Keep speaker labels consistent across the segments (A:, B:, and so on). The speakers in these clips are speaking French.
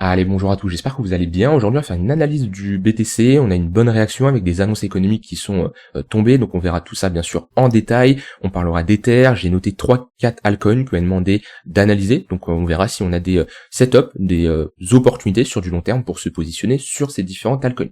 A: Allez, bonjour à tous, j'espère que vous allez bien. Aujourd'hui, on va faire une analyse du BTC. On a une bonne réaction avec des annonces économiques qui sont tombées, donc on verra tout ça bien sûr en détail. On parlera d'Ether, j'ai noté 3-4 altcoins que m'a demandé d'analyser, donc on verra si on a des setups, des opportunités sur du long terme pour se positionner sur ces différentes altcoins.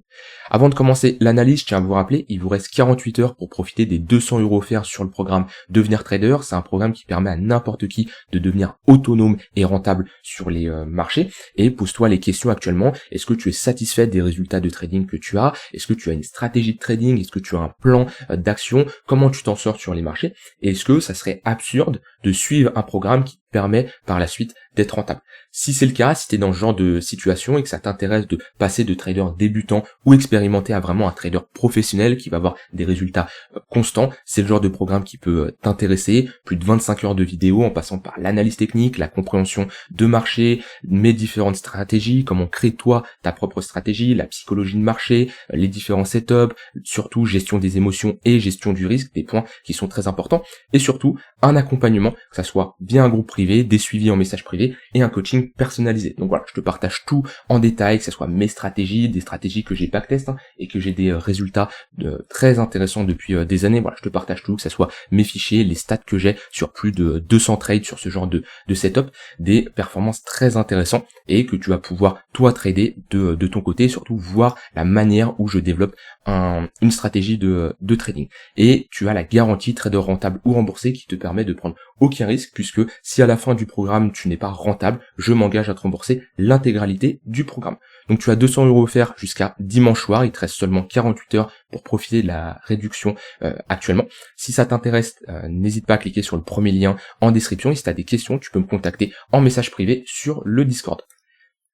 A: Avant de commencer l'analyse, je tiens à vous rappeler, il vous reste 48 heures pour profiter des 200 € offerts sur le programme Devenir Trader. C'est un programme qui permet à n'importe qui de devenir autonome et rentable sur les marchés. Et pose-toi les questions actuellement. Est-ce que tu es satisfait des résultats de trading que tu as? Est-ce que tu as une stratégie de trading? Est-ce que tu as un plan d'action? Comment tu t'en sors sur les marchés? Et est-ce que ça serait absurde de suivre un programme qui te permet par la suite d'être rentable? Si c'est le cas, si tu es dans ce genre de situation et que ça t'intéresse de passer de trader débutant ou expérimenté à vraiment un trader professionnel qui va avoir des résultats constants, c'est le genre de programme qui peut t'intéresser. Plus de 25 heures de vidéos en passant par l'analyse technique, la compréhension de marché, mes différentes stratégies, comment créer toi ta propre stratégie, la psychologie de marché, les différents setups, surtout gestion des émotions et gestion du risque, des points qui sont très importants, et surtout un accompagnement, que ça soit bien un groupe privé, des suivis en message privé et un coaching personnalisé. Donc voilà, je te partage tout en détail, que ce soit mes stratégies, des stratégies que j'ai backtest et que j'ai des résultats très intéressants depuis des années. Voilà, je te partage tout, que ce soit mes fichiers, les stats que j'ai sur plus de 200 trades sur ce genre de setup, des performances très intéressantes et que tu vas pouvoir toi trader de ton côté, et surtout voir la manière où je développe une stratégie de trading. Et tu as la garantie trader rentable ou remboursé qui te permet de prendre aucun risque, puisque si à la fin du programme tu n'es pas rentable, je m'engage à te rembourser l'intégralité du programme. Donc tu as 200 € offerts jusqu'à dimanche soir, il te reste seulement 48 heures pour profiter de la réduction actuellement. Si ça t'intéresse, n'hésite pas à cliquer sur le premier lien en description, et si tu as des questions, tu peux me contacter en message privé sur le Discord.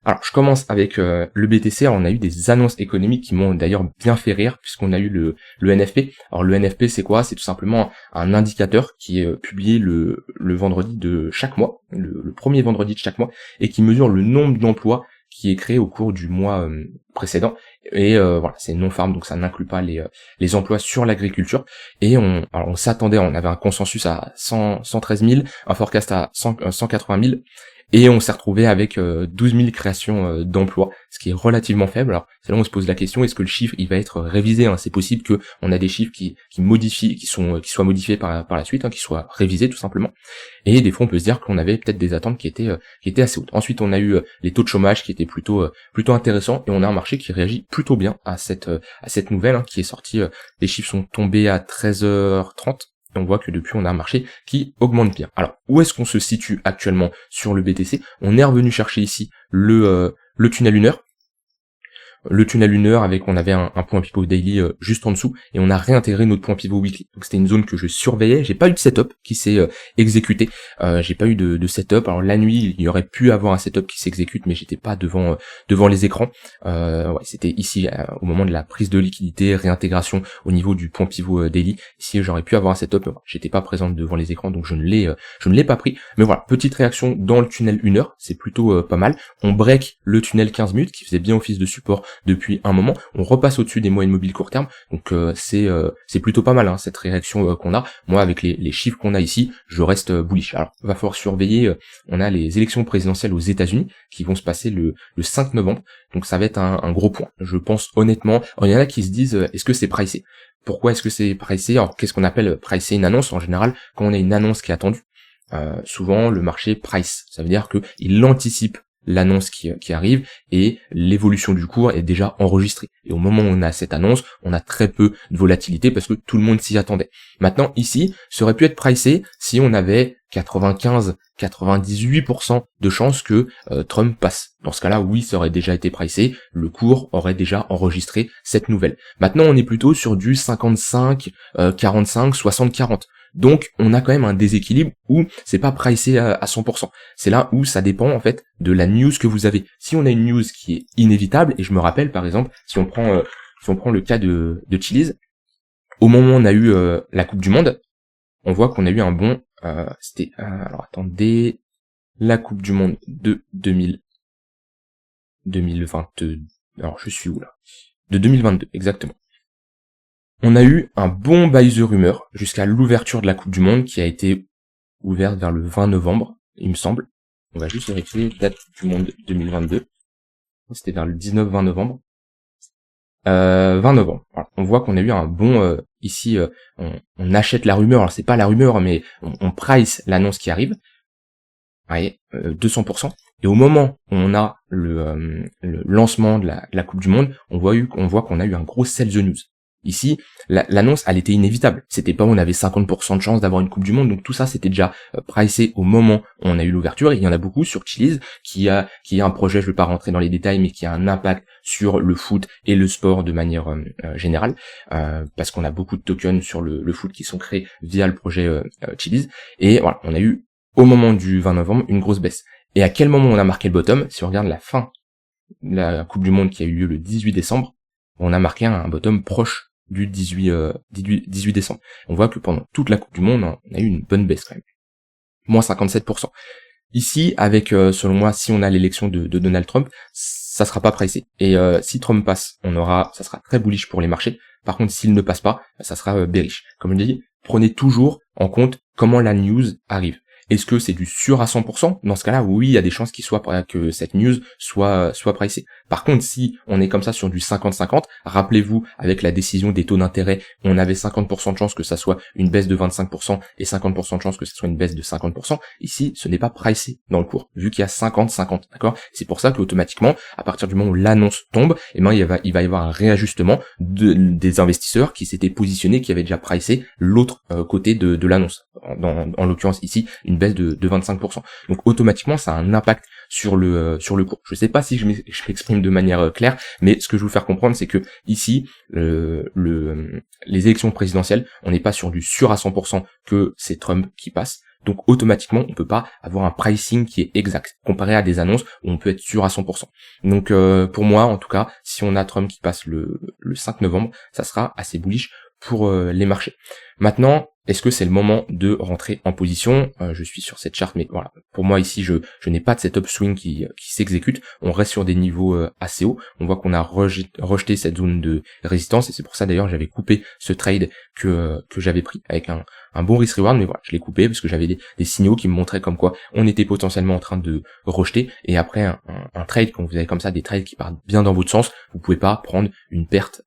A: Alors, je commence avec le BTC. Alors, on a eu des annonces économiques qui m'ont d'ailleurs bien fait rire, puisqu'on a eu le NFP. Alors, le NFP, c'est quoi? C'est tout simplement un indicateur qui est publié le vendredi de chaque mois, le premier vendredi de chaque mois, et qui mesure le nombre d'emplois qui est créé au cours du mois précédent. Et voilà, c'est non-farm, donc ça n'inclut pas les emplois sur l'agriculture. Et on s'attendait, on avait un consensus à 113 000, un forecast à 180 000, et on s'est retrouvé avec 12 000 créations d'emplois, ce qui est relativement faible. Alors c'est là où on se pose la question, est-ce que le chiffre il va être révisé, hein? C'est possible que on a des chiffres qui modifient, qui soient modifiés par la suite, hein, qui soient révisés tout simplement. Et des fois on peut se dire qu'on avait peut-être des attentes qui étaient assez hautes. Ensuite on a eu les taux de chômage qui étaient plutôt intéressants, et on a un marché qui réagit plutôt bien à cette nouvelle, hein, qui est sortie. Les chiffres sont tombés à 13h30. On voit que depuis on a un marché qui augmente bien. Alors où est-ce qu'on se situe actuellement sur le BTC? On est revenu chercher ici le tunnel 1 heure. Le tunnel 1 heure on avait un point pivot daily juste en dessous, et on a réintégré notre point pivot weekly. Donc c'était une zone que je surveillais. J'ai pas eu de setup qui s'est exécuté. J'ai pas eu de setup. Alors la nuit, il y aurait pu avoir un setup qui s'exécute, mais j'étais pas devant les écrans. C'était ici au moment de la prise de liquidité, réintégration au niveau du point pivot daily. Ici j'aurais pu avoir un setup. J'étais pas présente devant les écrans, donc je ne l'ai pas pris. Mais voilà, petite réaction dans le tunnel 1 heure, c'est plutôt pas mal. On break le tunnel 15 minutes qui faisait bien office de support depuis un moment, on repasse au-dessus des moyennes mobiles court terme, donc c'est plutôt pas mal, hein, cette réaction qu'on a. Moi, avec les chiffres qu'on a ici, je reste bullish. Alors, va falloir surveiller, on a les élections présidentielles aux États-Unis qui vont se passer le 5 novembre, donc ça va être un gros point, je pense honnêtement. Alors, il y en a qui se disent, est-ce que c'est pricé? Pourquoi est-ce que c'est pricé? Alors, qu'est-ce qu'on appelle pricer une annonce? En général, quand on a une annonce qui est attendue, souvent le marché price, ça veut dire que il anticipe l'annonce qui arrive, et l'évolution du cours est déjà enregistrée. Et au moment où on a cette annonce, on a très peu de volatilité parce que tout le monde s'y attendait. Maintenant, ici, ça aurait pu être pricé si on avait 95-98% de chances que Trump passe. Dans ce cas-là, oui, ça aurait déjà été pricé, le cours aurait déjà enregistré cette nouvelle. Maintenant, on est plutôt sur du 55, 45, 60, 40. Donc, on a quand même un déséquilibre où c'est pas pricé à 100%. C'est là où ça dépend, en fait, de la news que vous avez. Si on a une news qui est inévitable, et je me rappelle, par exemple, si on prend le cas de Chiliz, au moment où on a eu la Coupe du Monde, on voit qu'on a eu un bon, c'était, alors attendez, la Coupe du Monde de 2022, alors je suis où là? De 2022, exactement. On a eu un bon buy the rumor jusqu'à l'ouverture de la Coupe du Monde qui a été ouverte vers le 20 novembre, il me semble. On va juste vérifier date du monde 2022. c'était vers le 19-20 novembre. 20 novembre. Voilà. On voit qu'on a eu un bon ici, on achète la rumeur. Alors c'est pas la rumeur, mais on price l'annonce qui arrive. Vous voyez, 200%. Et au moment où on a le lancement de la Coupe du Monde, on voit qu'on a eu un gros sell the news. Ici, l'annonce, elle était inévitable. C'était pas où on avait 50% de chance d'avoir une Coupe du Monde, donc tout ça, c'était déjà pricé au moment où on a eu l'ouverture. Et il y en a beaucoup sur Chiliz qui a un projet, je vais pas rentrer dans les détails, mais qui a un impact sur le foot et le sport de manière générale, parce qu'on a beaucoup de tokens sur le foot qui sont créés via le projet Chiliz. Et voilà, on a eu au moment du 20 novembre une grosse baisse. Et à quel moment on a marqué le bottom? Si on regarde la fin de la Coupe du Monde qui a eu lieu le 18 décembre, on a marqué un bottom proche du 18 décembre. On voit que pendant toute la Coupe du Monde, on a eu une bonne baisse quand même. Moins 57%. Ici, avec, selon moi, si on a l'élection de Donald Trump, ça sera pas pricé. Et si Trump passe, ça sera très bullish pour les marchés. Par contre, s'il ne passe pas, ça sera bearish. Comme je dis, prenez toujours en compte comment la news arrive. Est-ce que c'est du sûr à 100%? Dans ce cas-là, oui, il y a des chances que cette news soit pricée. Par contre, si on est comme ça sur du 50-50, rappelez-vous, avec la décision des taux d'intérêt, on avait 50% de chance que ça soit une baisse de 25% et 50% de chance que ça soit une baisse de 50%. Ici, ce n'est pas pricé dans le cours, vu qu'il y a 50-50, d'accord? C'est pour ça que automatiquement, à partir du moment où l'annonce tombe, eh ben, il va y avoir un réajustement des investisseurs qui s'étaient positionnés, qui avaient déjà pricé l'autre côté de l'annonce. En l'occurrence ici, une baisse de 25%. Donc automatiquement, ça a un impact sur le cours. Je sais pas si je m'exprime de manière claire, mais ce que je veux vous faire comprendre, c'est que ici, les élections présidentielles, on n'est pas sur du sûr à 100% que c'est Trump qui passe. Donc automatiquement, on peut pas avoir un pricing qui est exact, comparé à des annonces où on peut être sûr à 100%. Donc pour moi, en tout cas, si on a Trump qui passe le 5 novembre, ça sera assez bullish pour les marchés. Maintenant, est-ce que c'est le moment de rentrer en position? Je suis sur cette charte, mais voilà, pour moi ici, je n'ai pas de cet upswing qui s'exécute. On reste sur des niveaux assez hauts. On voit qu'on a rejeté cette zone de résistance, et c'est pour ça d'ailleurs j'avais coupé ce trade que j'avais pris avec un bon risk reward, mais voilà, je l'ai coupé parce que j'avais des signaux qui me montraient comme quoi on était potentiellement en train de rejeter. Et après un trade, quand vous avez comme ça des trades qui partent bien dans votre sens, vous pouvez pas prendre une perte.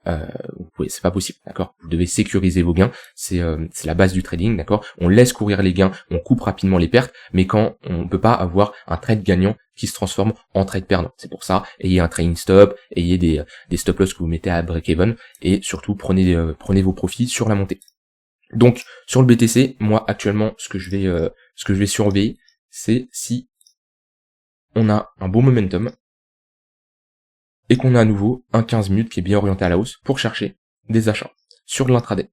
A: C'est pas possible, d'accord? Vous devez sécuriser vos gains. C'est la base du trading, d'accord? On laisse courir les gains, on coupe rapidement les pertes, mais quand on peut pas avoir un trade gagnant qui se transforme en trade perdant. C'est pour ça, ayez un trading stop, ayez des stop loss que vous mettez à break-even, et surtout prenez vos profits sur la montée. Donc sur le BTC, moi actuellement ce que je vais surveiller, c'est si on a un bon momentum et qu'on a à nouveau un 15 minutes qui est bien orienté à la hausse pour chercher des achats sur de l'intraday.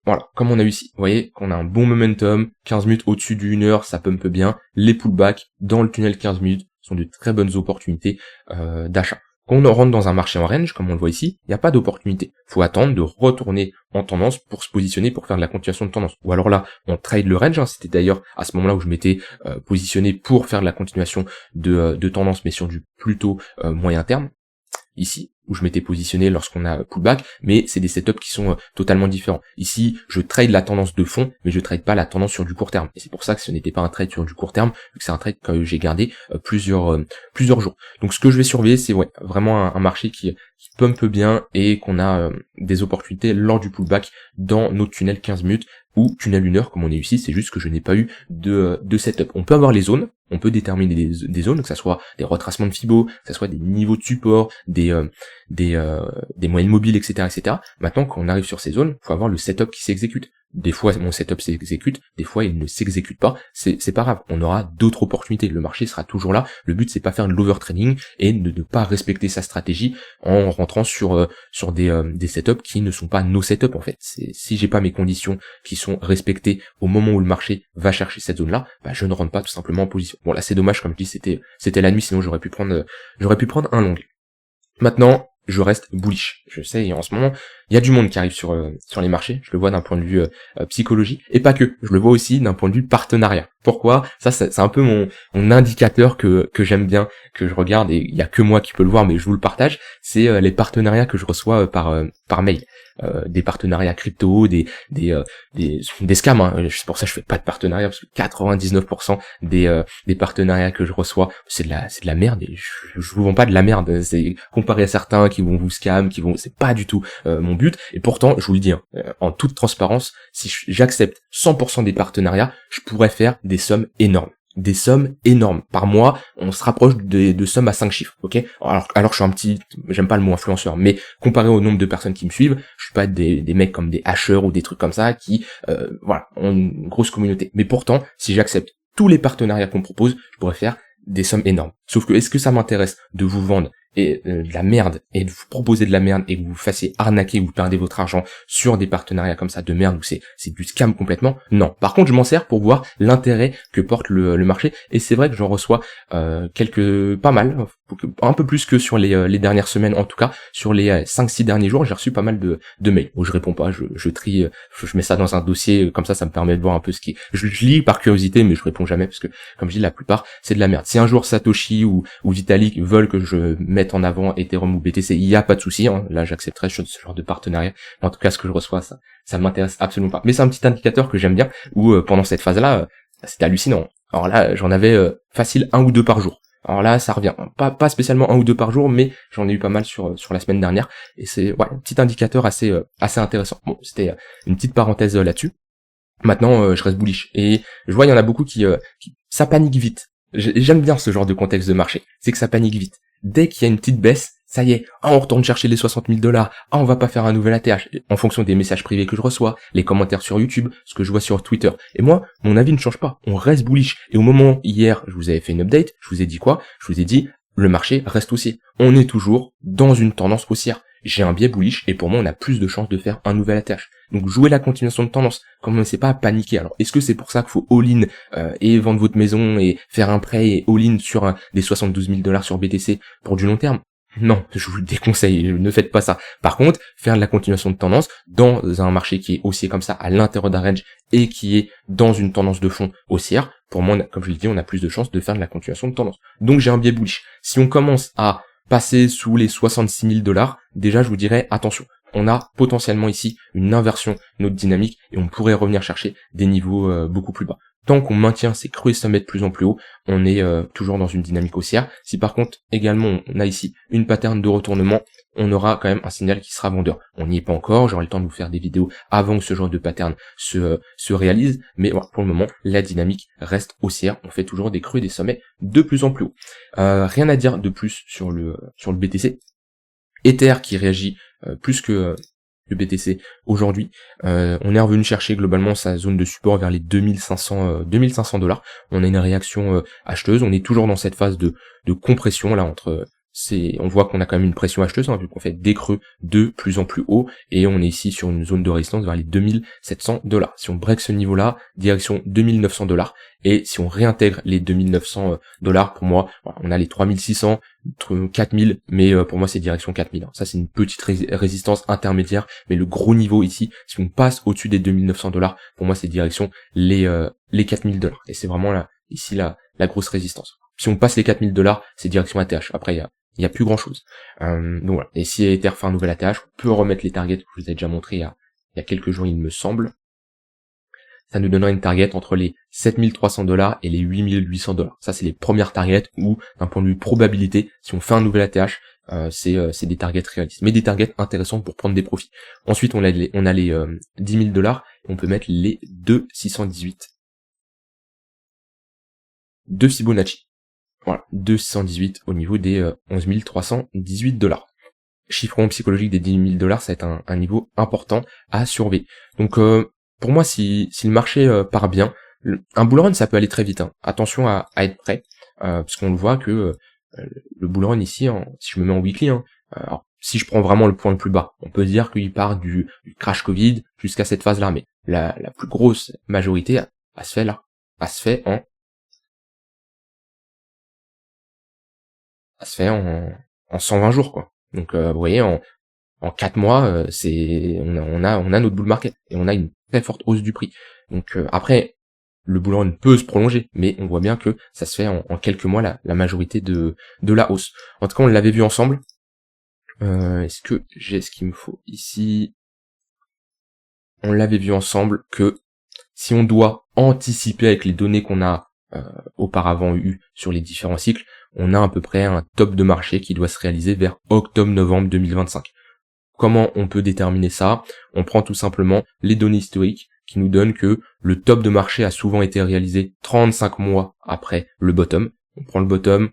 A: Voilà, comme on a eu ici. Vous voyez qu'on a un bon momentum, 15 minutes au-dessus du 1 heure, ça pump bien. Les pullbacks dans le tunnel 15 minutes sont de très bonnes opportunités d'achat. Quand on rentre dans un marché en range, comme on le voit ici, il n'y a pas d'opportunité. Faut attendre de retourner en tendance pour se positionner, pour faire de la continuation de tendance. Ou alors là, on trade le range, c'était d'ailleurs à ce moment-là où je m'étais positionné pour faire de la continuation de tendance, mais sur du plutôt moyen terme. Ici, où je m'étais positionné lorsqu'on a pullback, mais c'est des setups qui sont totalement différents. Ici, je trade la tendance de fond, mais je trade pas la tendance sur du court terme. Et c'est pour ça que ce n'était pas un trade sur du court terme, vu que c'est un trade que j'ai gardé plusieurs jours. Donc ce que je vais surveiller, c'est vraiment un marché qui pumpe bien et qu'on a des opportunités lors du pullback dans notre tunnel 15 minutes ou tunnel 1 heure comme on est ici. C'est juste que je n'ai pas eu de setup. On peut avoir les zones, on peut déterminer des zones, que ça soit des retracements de Fibo, que ça soit des niveaux de support, des moyennes mobiles, etc. Maintenant, quand on arrive sur ces zones, il faut avoir le setup qui s'exécute. Des fois, mon setup s'exécute, des fois, il ne s'exécute pas. C'est pas grave. On aura d'autres opportunités. Le marché sera toujours là. Le but, c'est pas faire de l'overtrading et de ne pas respecter sa stratégie en rentrant sur des setups qui ne sont pas nos setups, en fait. Si j'ai pas mes conditions qui sont respectées au moment où le marché va chercher cette zone-là, je ne rentre pas tout simplement en position. Bon, là, c'est dommage, comme je dis, c'était la nuit, sinon j'aurais pu prendre un long. Maintenant, je reste bullish. Je sais, en ce moment, Il y a du monde qui arrive sur les marchés, je le vois d'un point de vue psychologie, et pas que, je le vois aussi d'un point de vue partenariat. Pourquoi? Ça, c'est un peu mon indicateur que j'aime bien, que je regarde, et il y a que moi qui peux le voir, mais je vous le partage, c'est les partenariats que je reçois par mail. Des partenariats crypto, des scams, hein. C'est pour ça que je fais pas de partenariat, parce que 99% des partenariats que je reçois, c'est de la merde, et je vous vends pas de la merde. C'est comparé à certains qui vont vous scam, c'est pas du tout mon but. Et pourtant, je vous le dis, hein, en toute transparence, si j'accepte 100% des partenariats, je pourrais faire des sommes énormes. Des sommes énormes. Par mois, on se rapproche de sommes à 5 chiffres, ok? Alors je suis j'aime pas le mot influenceur, mais comparé au nombre de personnes qui me suivent, je suis pas des mecs comme des hacheurs ou des trucs comme ça qui, voilà, ont une grosse communauté. Mais pourtant, si j'accepte tous les partenariats qu'on me propose, je pourrais faire des sommes énormes. Sauf que, est-ce que ça m'intéresse de vous vendre de la merde et de vous proposer de la merde et que vous vous fassiez arnaquer ou vous perdez votre argent sur des partenariats comme ça de merde où c'est du scam complètement? Non. Par contre, je m'en sers pour voir l'intérêt que porte le marché, et c'est vrai que j'en reçois pas mal, un peu plus que sur les dernières semaines, en tout cas sur les 5-6 derniers jours, j'ai reçu pas mal de mails où je réponds pas, je trie, je mets ça dans un dossier, comme ça me permet de voir un peu ce qui... Je lis par curiosité, mais je réponds jamais, parce que, comme je dis, la plupart, c'est de la merde. Si un jour Satoshi ou Vitalik veulent que je mette en avant Ethereum ou BTC, il y a pas de souci, hein. Là j'accepterai ce genre de partenariat. En tout cas, ce que je reçois, ça m'intéresse absolument pas. Mais c'est un petit indicateur que j'aime bien, où pendant cette phase-là, c'était hallucinant. Alors là, j'en avais facile 1 ou 2 par jour. Alors là, ça revient. Pas spécialement 1 ou 2 par jour, mais j'en ai eu pas mal sur la semaine dernière. Et c'est un petit indicateur assez intéressant. Bon, c'était une petite parenthèse là-dessus. Maintenant, je reste bullish. Et je vois, il y en a beaucoup qui ça panique vite. J'aime bien ce genre de contexte de marché. C'est que ça panique vite. Dès qu'il y a une petite baisse, ça y est, on retourne chercher les 60 000 $, on va pas faire un nouvel ATH, en fonction des messages privés que je reçois, les commentaires sur YouTube, ce que je vois sur Twitter. Et moi, mon avis ne change pas, on reste bullish. Et au moment, hier, je vous avais fait une update, je vous ai dit quoi? Je vous ai dit, le marché reste haussier. On est toujours dans une tendance haussière. J'ai un biais bullish, et pour moi, on a plus de chances de faire un nouvel ATH. Donc jouer la continuation de tendance, commencez pas à paniquer. Alors est-ce que c'est pour ça qu'il faut all-in et vendre votre maison et faire un prêt et all-in sur des 72 000 $ sur BTC pour du long terme? Non, je vous le déconseille, ne faites pas ça. Par contre, faire de la continuation de tendance dans un marché qui est haussier comme ça, à l'intérieur d'un range, et qui est dans une tendance de fond haussière, pour moi, comme je l'ai dit, on a plus de chances de faire de la continuation de tendance. Donc j'ai un biais bullish. Si on commence à passer sous les 66 000 $, déjà je vous dirais attention. On a potentiellement ici une inversion de notre dynamique et on pourrait revenir chercher des niveaux beaucoup plus bas. Tant qu'on maintient ces creux et sommets de plus en plus haut, on est toujours dans une dynamique haussière. Si par contre également on a ici une pattern de retournement, on aura quand même un signal qui sera vendeur. On n'y est pas encore, j'aurai le temps de vous faire des vidéos avant que ce genre de pattern se réalise, mais voilà, pour le moment, la dynamique reste haussière, on fait toujours des creux et des sommets de plus en plus haut. Rien à dire de plus sur le BTC. Ether qui réagit plus que le BTC aujourd'hui. On est revenu chercher globalement sa zone de support vers les 2500 $. On a une réaction acheteuse. On est toujours dans cette phase de compression là entre on voit qu'on a quand même une pression acheteuse, hein, vu qu'on fait des creux de plus en plus haut, et on est ici sur une zone de résistance vers les 2700 $. Si on break ce niveau-là, direction 2900 $, et si on réintègre les 2900 $, pour moi, voilà, on a les 3600, 4000, mais pour moi c'est direction 4000. Ça c'est une petite résistance intermédiaire, mais le gros niveau ici, si on passe au-dessus des 2900 $, pour moi c'est direction les 4000 $. Et c'est vraiment là, ici la grosse résistance. Si on passe les 4000 $, c'est direction ATH. Après, il y a plus grand chose. Donc voilà. Et si Ether fait un nouvel ATH, on peut remettre les targets que je vous ai déjà montré il y a quelques jours, il me semble. Ça nous donnera une target entre les 7300 $ et les 8800 $. Ça, c'est les premières targets où, d'un point de vue probabilité, si on fait un nouvel ATH, c'est des targets réalistes. Mais des targets intéressants pour prendre des profits. Ensuite, on a les 10 000 $, et on peut mettre les 2,618 de Fibonacci. Voilà, 218 au niveau des 11 318 $. Chiffron psychologique des 10 000 $, ça va être un niveau important à surveiller. Donc pour moi, si le marché part bien, un bull run ça peut aller très vite. Hein. Attention à être prêt, parce qu'on le voit que le bull run ici, si je me mets en weekly, alors, si je prends vraiment le point le plus bas, on peut dire qu'il part du crash Covid jusqu'à cette phase-là, mais la plus grosse majorité, elle se fait là, elle se fait en 120 jours, quoi. Donc vous voyez, en 4 mois, on a notre bull market et on a une très forte hausse du prix. Donc après, le bull run peut se prolonger, mais on voit bien que ça se fait en quelques mois la majorité de la hausse. En tout cas, on l'avait vu ensemble. Est-ce que j'ai ce qu'il me faut ici? On l'avait vu ensemble que si on doit anticiper avec les données qu'on a auparavant eu sur les différents cycles, on a à peu près un top de marché qui doit se réaliser vers octobre-novembre 2025. Comment on peut déterminer ça? On prend tout simplement les données historiques qui nous donnent que le top de marché a souvent été réalisé 35 mois après le bottom. On prend le bottom,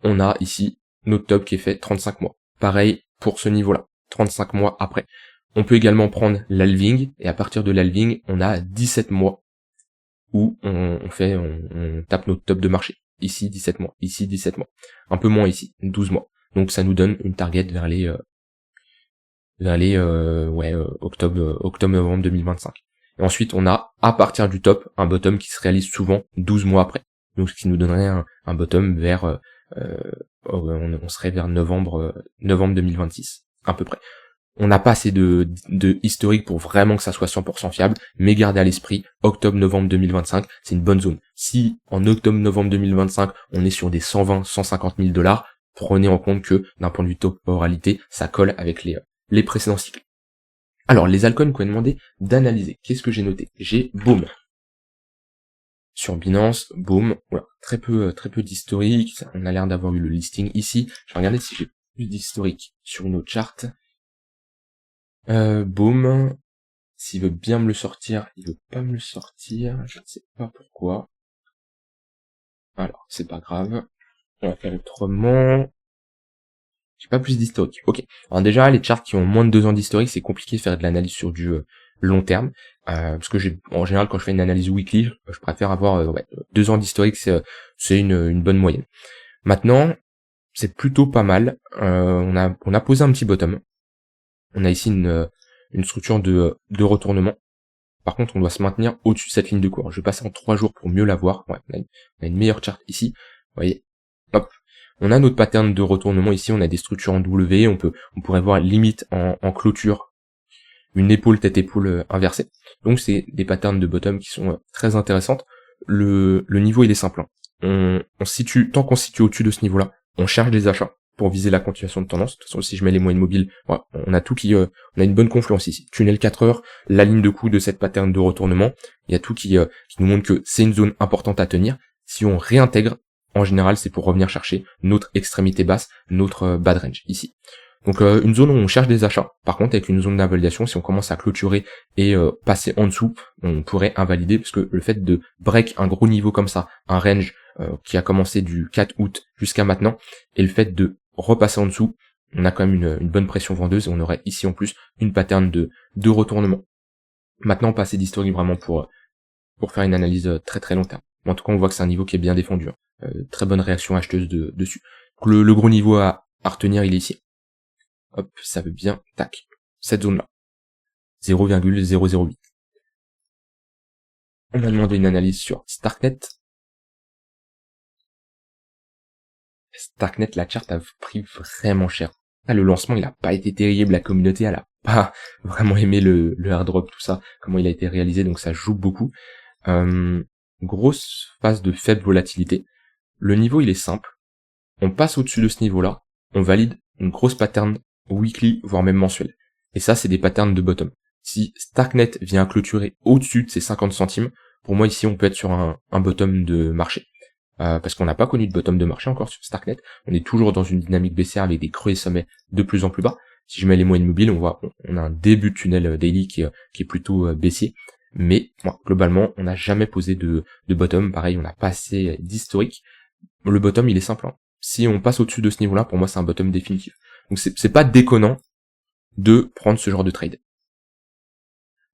A: on a ici notre top qui est fait 35 mois. Pareil pour ce niveau-là, 35 mois après. On peut également prendre l'halving, et à partir de l'halving, on a 17 mois où on tape notre top de marché. Ici 17 mois, ici 17 mois. Un peu moins ici, 12 mois. Donc ça nous donne une target vers les octobre-novembre 2025. Et ensuite, on a, à partir du top, un bottom qui se réalise souvent 12 mois après. Donc ce qui nous donnerait un bottom vers on serait vers novembre 2026, à peu près. On n'a pas assez de historique pour vraiment que ça soit 100% fiable, mais gardez à l'esprit, octobre-novembre 2025, c'est une bonne zone. Si en octobre-novembre 2025, on est sur des 120, 150 000 $, prenez en compte que, d'un point de vue temporalité, ça colle avec les précédents cycles. Alors, les altcoins qu'on a demandé d'analyser. Qu'est-ce que j'ai noté? J'ai Boom. Sur Binance, Boom, voilà, très peu d'historique. On a l'air d'avoir eu le listing ici. Je vais regarder si j'ai plus d'historique sur une autre charte. Boom, s'il veut bien me le sortir, il veut pas me le sortir, je ne sais pas pourquoi. Alors, c'est pas grave. On va faire autrement. J'ai pas plus d'historique. Ok. Alors déjà, les charts qui ont moins de 2 ans d'historique, c'est compliqué de faire de l'analyse sur du long terme. Parce que en général, quand je fais une analyse weekly, je préfère avoir 2 ans d'historique, c'est une bonne moyenne. Maintenant, c'est plutôt pas mal. On a posé un petit bottom. On a ici une structure de retournement. Par contre, on doit se maintenir au-dessus de cette ligne de cours. Je vais passer en 3 jours pour mieux la voir. Ouais, on a une meilleure charte ici. Vous voyez, hop. On a notre pattern de retournement ici. On a des structures en W. On pourrait voir limite en clôture une épaule tête-épaule inversée. Donc c'est des patterns de bottom qui sont très intéressantes. Le niveau il est simple. On tant qu'on se situe au-dessus de ce niveau-là, on cherche des achats pour viser la continuation de tendance. De toute façon, si je mets les moyennes mobiles, voilà, on a tout on a une bonne confluence ici. Tunnel 4 heures, la ligne de coup de cette pattern de retournement, il y a tout qui nous montre que c'est une zone importante à tenir. Si on réintègre, en général, c'est pour revenir chercher notre extrémité basse, notre bad range ici. Donc une zone où on cherche des achats. Par contre, avec une zone d'invalidation, si on commence à clôturer et passer en dessous, on pourrait invalider, parce que le fait de break un gros niveau comme ça, un range qui a commencé du 4 août jusqu'à maintenant, et le fait de repasser en dessous, on a quand même une bonne pression vendeuse, et on aurait ici en plus une pattern de retournement. Maintenant, pas assez d'historique vraiment pour faire une analyse très très long terme. Mais en tout cas, on voit que c'est un niveau qui est bien défendu. Très bonne réaction acheteuse dessus. Donc, le gros niveau à retenir, il est ici. Hop, ça veut bien, tac, cette zone-là. 0,008. On a demandé une analyse sur Starknet. Starknet, la charte a pris vraiment cher. Ah, le lancement, il a pas été terrible, la communauté, elle a pas vraiment aimé le airdrop, tout ça, comment il a été réalisé, donc ça joue beaucoup. Grosse phase de faible volatilité. Le niveau, il est simple. On passe au-dessus de ce niveau-là, on valide une grosse pattern weekly, voire même mensuel. Et ça, c'est des patterns de bottom. Si Starknet vient clôturer au-dessus de ces 50 centimes, pour moi ici on peut être sur un bottom de marché. Parce qu'on n'a pas connu de bottom de marché encore sur Starknet. On est toujours dans une dynamique baissière avec des creux et sommets de plus en plus bas. Si je mets les moyennes mobiles, on a un début de tunnel daily qui est plutôt baissier. Mais globalement, on n'a jamais posé de bottom. Pareil, on n'a pas assez d'historique. Le bottom, il est simple. Si on passe au-dessus de ce niveau-là, pour moi, c'est un bottom définitif. Donc c'est pas déconnant de prendre ce genre de trade.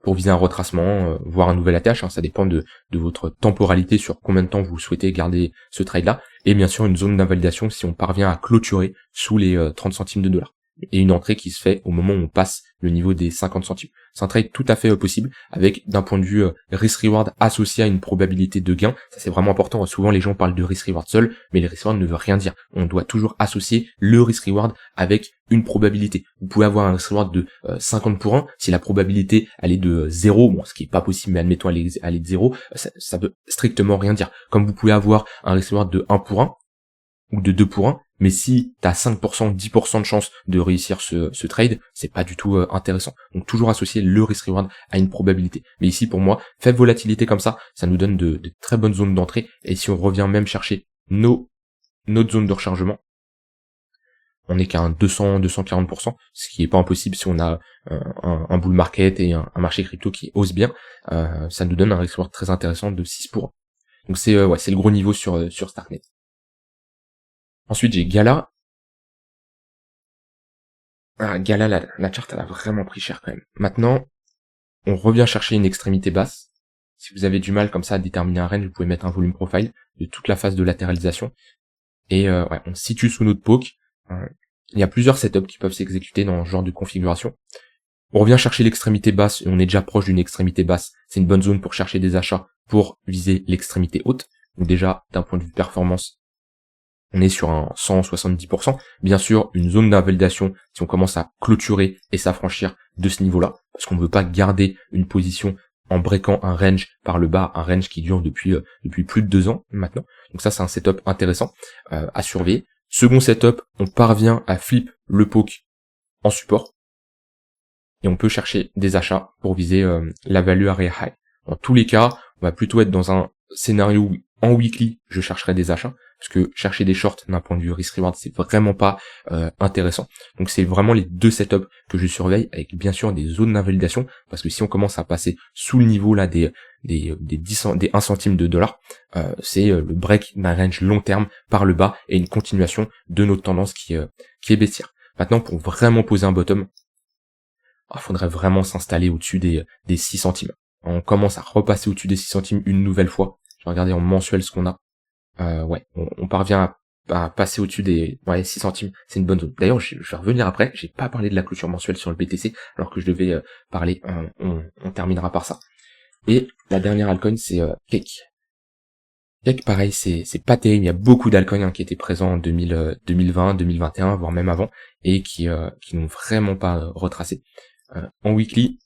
A: Pour viser un retracement, voire un nouvel ATH, ça dépend de votre temporalité sur combien de temps vous souhaitez garder ce trade-là. Et bien sûr, une zone d'invalidation si on parvient à clôturer sous les 30 centimes de dollars. et une entrée qui se fait au moment où on passe le niveau des 50 centimes. C'est un trade tout à fait possible avec d'un point de vue risk-reward associé à une probabilité de gain. Ça c'est vraiment important. Souvent les gens parlent de risk-reward seul, mais le risk-reward ne veut rien dire. On doit toujours associer le risk-reward avec une probabilité. Vous pouvez avoir un risk-reward de 50 pour 1, si la probabilité elle est de 0, bon ce qui est pas possible, mais admettons elle est de 0, ça veut strictement rien dire. Comme vous pouvez avoir un risk-reward de 1 pour 1, ou de 2 pour 1, mais si t'as 5%, 10% de chance de réussir ce trade, c'est pas du tout intéressant. Donc toujours associer le risk-reward à une probabilité. Mais ici pour moi, faible volatilité comme ça nous donne de très bonnes zones d'entrée, et si on revient même chercher notre zone de rechargement, on n'est qu'à un 200-240%, ce qui est pas impossible si on a un bull market et un marché crypto qui hausse bien. Ça nous donne un risk-reward très intéressant de 6 pour 1. Donc c'est le gros niveau sur Starknet. Ensuite, j'ai Gala. Gala, la charte, elle a vraiment pris cher quand même. Maintenant, on revient chercher une extrémité basse. Si vous avez du mal comme ça à déterminer un range, vous pouvez mettre un volume profile de toute la phase de latéralisation. Et on se situe sous notre poke. Il y a plusieurs setups qui peuvent s'exécuter dans ce genre de configuration. On revient chercher l'extrémité basse, et on est déjà proche d'une extrémité basse. C'est une bonne zone pour chercher des achats pour viser l'extrémité haute. Donc déjà, d'un point de vue performance, on est sur un 170%. Bien sûr, une zone d'invalidation si on commence à clôturer et s'affranchir de ce niveau-là, parce qu'on ne veut pas garder une position en breakant un range par le bas, un range qui dure depuis plus de 2 ans maintenant. Donc ça, c'est un setup intéressant à surveiller. Second setup, on parvient à flip le poke en support, et on peut chercher des achats pour viser la value area high. Dans tous les cas, on va plutôt être dans un scénario où en weekly, je chercherai des achats, parce que chercher des shorts d'un point de vue risk-reward, c'est vraiment pas intéressant. Donc c'est vraiment les deux setups que je surveille, avec bien sûr des zones d'invalidation, parce que si on commence à passer sous le niveau là des 1 centime de dollar, c'est le break d'un range long terme par le bas et une continuation de notre tendance qui est baissière. Maintenant, pour vraiment poser un bottom, il faudrait vraiment s'installer au-dessus des 6 centimes. On commence à repasser au-dessus des 6 centimes une nouvelle fois. Je vais regarder en mensuel ce qu'on a. On parvient à passer au-dessus des 6 centimes, c'est une bonne zone. D'ailleurs, je vais revenir après, j'ai pas parlé de la clôture mensuelle sur le BTC, alors que je devais parler, on terminera par ça. Et la dernière altcoin, c'est Cake. Cake, pareil, c'est pas terrible, il y a beaucoup d'altcoins qui étaient présents en 2020, 2021, voire même avant, et qui n'ont vraiment pas retracé. En weekly,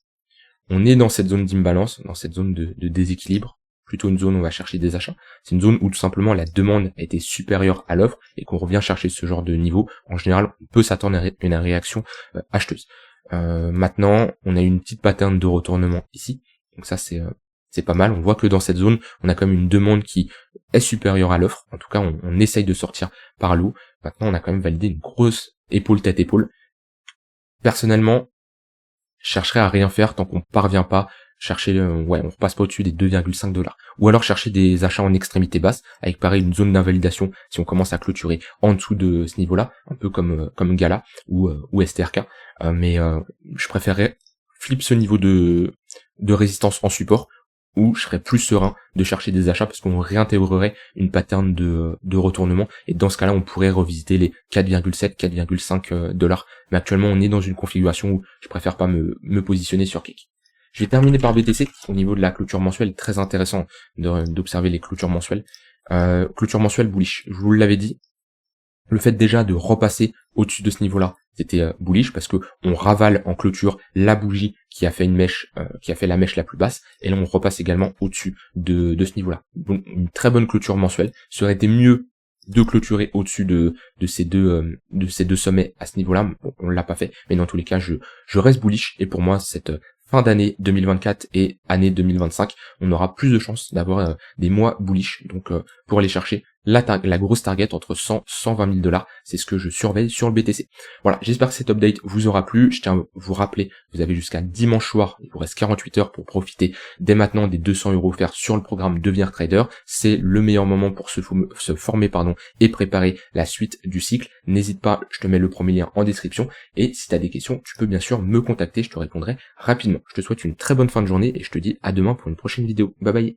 A: on est dans cette zone d'imbalance, dans cette zone de déséquilibre, plutôt une zone où on va chercher des achats. C'est une zone où tout simplement la demande a été supérieure à l'offre et qu'on revient chercher ce genre de niveau. En général, on peut s'attendre à une réaction acheteuse. Maintenant, on a une petite pattern de retournement ici, donc ça c'est pas mal. On voit que dans cette zone, on a quand même une demande qui est supérieure à l'offre. En tout cas, on essaye de sortir par le haut. Maintenant, on a quand même validé une grosse épaule tête épaule. Personnellement, je chercherai à rien faire tant qu'on parvient pas chercher on repasse pas au-dessus des 2,5 $. Ou alors chercher des achats en extrémité basse avec pareil une zone d'invalidation si on commence à clôturer en dessous de ce niveau-là, un peu comme Gala ou STRK. Mais je préférerais flip ce niveau de résistance en support, où je serais plus serein de chercher des achats parce qu'on réintégrerait une pattern de retournement, et dans ce cas-là on pourrait revisiter les 4,7, 4,5 $. Mais actuellement on est dans une configuration où je préfère pas me positionner sur Cake. Je vais terminer par BTC. Au niveau de la clôture mensuelle, très intéressant d'observer les clôtures mensuelles. Clôture mensuelle bullish, je vous l'avais dit. Le fait déjà de repasser au-dessus de ce niveau-là, c'était bullish parce que on ravale en clôture la bougie qui a fait une mèche, qui a fait la mèche la plus basse, et là on repasse également au-dessus de ce niveau-là. Donc une très bonne clôture mensuelle. Ça aurait été mieux de clôturer au-dessus de ces deux sommets à ce niveau-là. Bon, on l'a pas fait, mais dans tous les cas, je reste bullish, et pour moi cette fin d'année 2024 et année 2025, on aura plus de chances d'avoir des mois bullish. Donc pour aller chercher la grosse target entre 100 120 000 $, c'est ce que je surveille sur le BTC. Voilà, j'espère que cet update vous aura plu. Je tiens à vous rappeler, vous avez jusqu'à dimanche soir, il vous reste 48 heures pour profiter dès maintenant des 200 € offerts sur le programme Devenir Trader. C'est le meilleur moment pour se former et préparer la suite du cycle. N'hésite pas, je te mets le premier lien en description, et si tu as des questions, tu peux bien sûr me contacter, je te répondrai rapidement. Je te souhaite une très bonne fin de journée et je te dis à demain pour une prochaine vidéo. Bye bye.